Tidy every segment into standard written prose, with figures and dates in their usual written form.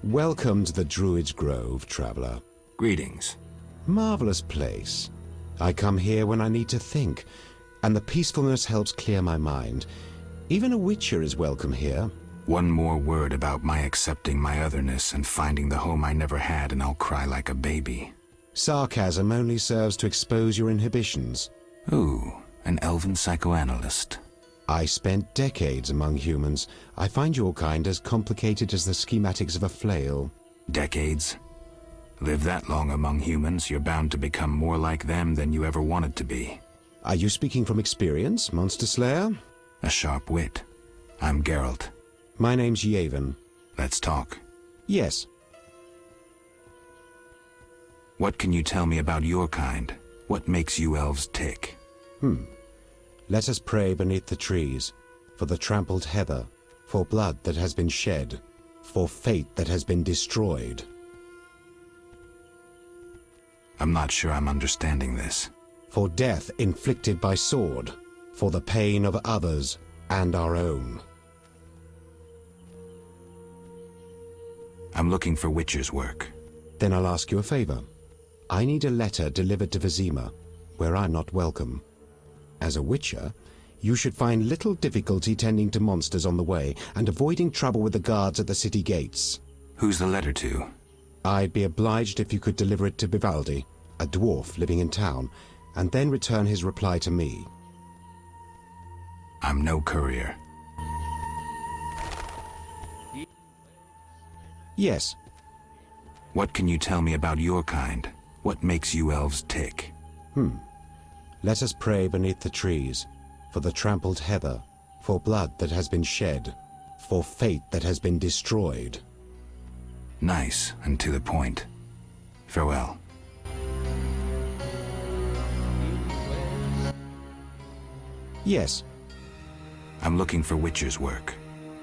Welcome to the Druids' Grove, traveler. Greetings. Marvelous place. I come here when I need to think, and the peacefulness helps clear my mind. Even a witcher is welcome here. One more word about my accepting my otherness and finding the home I never had, and I'll cry like a baby. Sarcasm only serves to expose your inhibitions. Ooh, an elven psychoanalyst. I spent decades among humans. I find your kind as complicated as the schematics of a flail. Decades? Live that long among humans, you're bound to become more like them than you ever wanted to be. Are you speaking from experience, Monster Slayer? A sharp wit. I'm Geralt. My name's Yaevinn. Let's talk. Yes. What can you tell me about your kind? What makes you elves tick? Let us pray beneath the trees, for the trampled heather, for blood that has been shed, for fate that has been destroyed. I'm not sure I'm understanding this. For death inflicted by sword, for the pain of others and our own. I'm looking for witcher's work. Then I'll ask you a favor. I need a letter delivered to Vizima, where I'm not welcome. As a witcher, you should find little difficulty tending to monsters on the way and avoiding trouble with the guards at the city gates. Who's the letter to? I'd be obliged if you could deliver it to Vivaldi, a dwarf living in town, and then return his reply to me. I'm no courier. Yes. What can you tell me about your kind? What makes you elves tick? Let us pray beneath the trees, for the trampled heather, for blood that has been shed, for fate that has been destroyed. Nice and to the point. Farewell. Yes. I'm looking for witcher's work.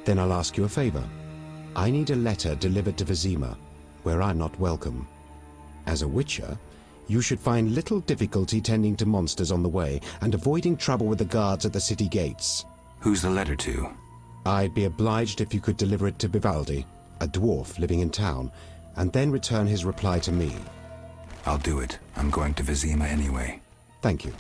Then I'll ask you a favor. I need a letter delivered to Vizima, where I'm not welcome. As a witcher, you should find little difficulty tending to monsters on the way and avoiding trouble with the guards at the city gates. Who's the letter to? I'd be obliged if you could deliver it to Vivaldi, a dwarf living in town, and then return his reply to me. I'll do it. I'm going to Vizima anyway. Thank you.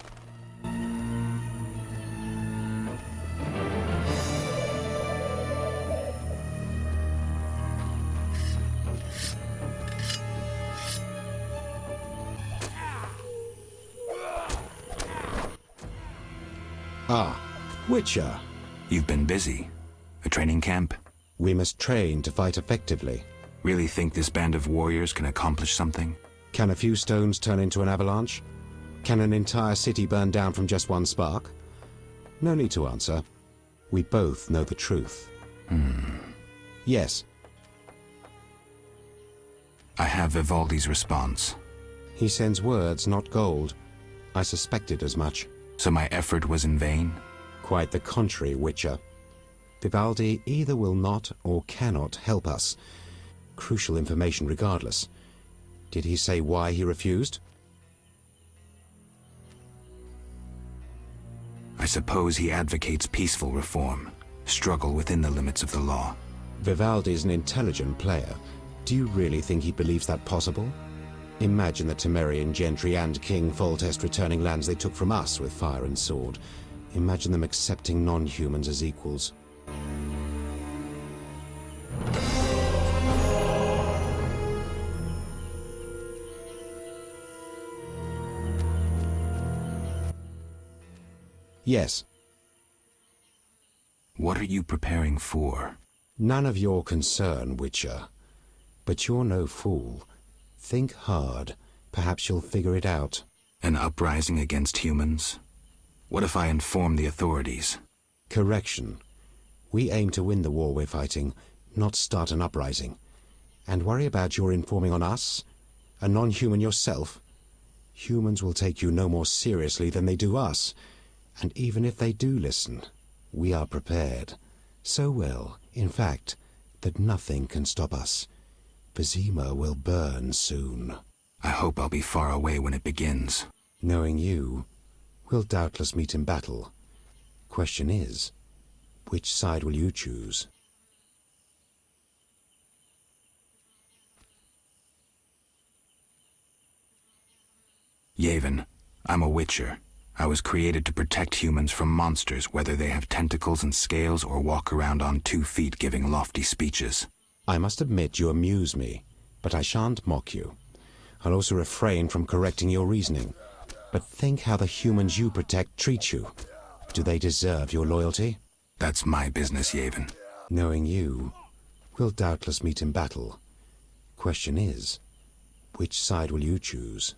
Ah, Witcher. You've been busy. A training camp? We must train to fight effectively. Really think this band of warriors can accomplish something? Can a few stones turn into an avalanche? Can an entire city burn down from just one spark? No need to answer. We both know the truth. Yes. I have Vivaldi's response. He sends words, not gold. I suspected as much. So my effort was in vain? Quite the contrary, Witcher. Vivaldi either will not or cannot help us. Crucial information regardless. Did he say why he refused? I suppose he advocates peaceful reform, struggle within the limits of the law. Vivaldi's an intelligent player. Do you really think he believes that possible? Imagine the Temerian gentry and King Foltest returning lands they took from us with fire and sword. Imagine them accepting non-humans as equals. Yes. What are you preparing for? None of your concern, Witcher. But you're no fool. Think hard. Perhaps you'll figure it out. An uprising against humans? What if I inform the authorities? Correction. We aim to win the war we're fighting, not start an uprising. And worry about your informing on us? A non-human yourself? Humans will take you no more seriously than they do us. And even if they do listen, we are prepared. So well, in fact, that nothing can stop us. Vizima will burn soon. I hope I'll be far away when it begins. Knowing you, we'll doubtless meet in battle. Question is, which side will you choose? Yaevinn, I'm a witcher. I was created to protect humans from monsters, whether they have tentacles and scales or walk around on 2 feet giving lofty speeches. I must admit you amuse me, but I shan't mock you. I'll also refrain from correcting your reasoning. But think how the humans you protect treat you. Do they deserve your loyalty? That's my business, Yaevinn. Knowing you, we'll doubtless meet in battle. Question is, which side will you choose?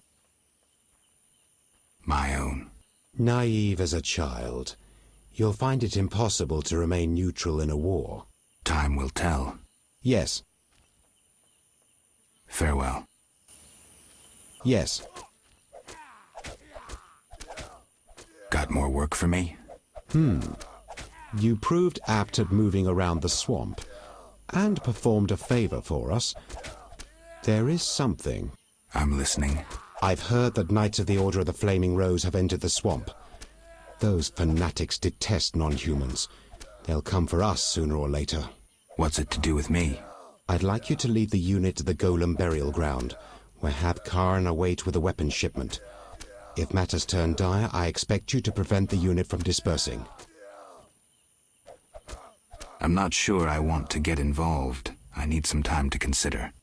My own. Naive as a child, you'll find it impossible to remain neutral in a war. Time will tell. Yes. Farewell. Yes. Got more work for me? You proved apt at moving around the swamp, and performed a favor for us. There is something. I'm listening. I've heard that Knights of the Order of the Flaming Rose have entered the swamp. Those fanatics detest non-humans. They'll come for us sooner or later. What's it to do with me? I'd like you to lead the unit to the Golem burial ground, where Karn await with a weapons shipment. If matters turn dire, I expect you to prevent the unit from dispersing. I'm not sure I want to get involved. I need some time to consider.